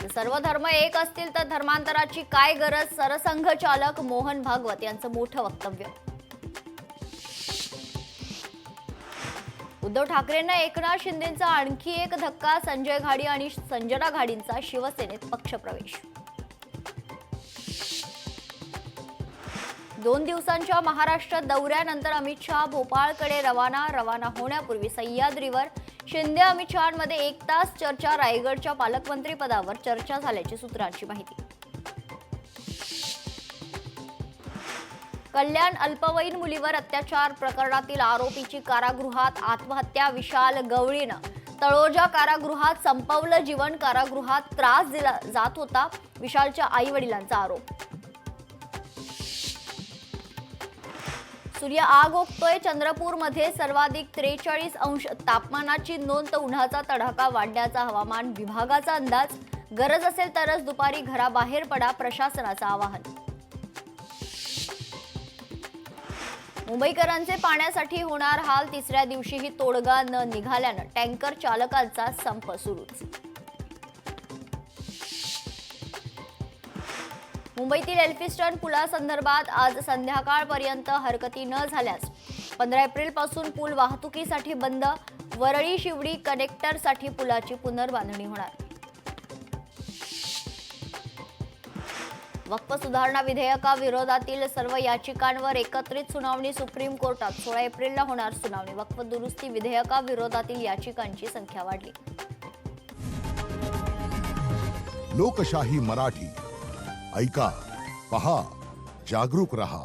सर्व धर्म एक असतील तर धर्मांतराची काय गरज? सरसंघ चालक मोहन भागवत यांचं मोठं वक्तव्य. उद्धव ठाकरेंना एकनाथ शिंदेंचा आणखी एक धक्का. संजय घाडी आणि संजना घाडींचा शिवसेनेत पक्षप्रवेश. 2 दिवसांच्या महाराष्ट्र दौऱ्यानंतर अमित शहा भोपाळकडे रवाना होण्यापूर्वी सह्याद्रीवर शिंदे अमित शहांमध्ये 1 तास चर्चा. रायगडच्या पालकमंत्री पदावर चर्चा झाल्याची सूत्रांची माहिती. कल्याण अल्पवयीन मुलीवर अत्याचार प्रकरणातील आरोपीची कारागृहात आत्महत्या. विशाल गवळीनं तळोजा कारागृहात संपवलं जीवन. कारागृहात त्रास दिला जात होता, विशालच्या आई वडिलांचा आरोप. सूर्य आग ओकतोय. चंद्रपूरमध्ये सर्वाधिक 43 अंश तापमानाची नोंद. तर उन्हाचा तडाखा वाढण्याचा हवामान विभागाचा अंदाज. गरज असेल तरच दुपारी घराबाहेर पडा, प्रशासनाचं आवाहन. मुंबईकरांचे पाण्यासाठी होणार हाल. 3ऱ्या दिवशीही तोडगा न निघाल्यानं टँकर चालकांचा संप सुरूच. मुंबईतील एल्फिस्टन पुलासंदर्भात आज संध्याकाळपर्यंत हरकती न झाल्यास 15 एप्रिलपासून पूल वाहतुकीसाठी बंद. वरळी शिवडी कनेक्टरसाठी पुलाची पुनर्बांधणी होणार. वक्फ सुधारणा विधेयकाविरोधातील सर्व याचिकांवर एकत्रित सुनावणी सुप्रीम कोर्टात. 16 एप्रिलला होणार सुनावणी. वक्फ दुरुस्ती विधेयकाविरोधातील याचिकांची संख्या वाढली. लोकशाही मराठी ऐका, पहा, जागरूक रहा.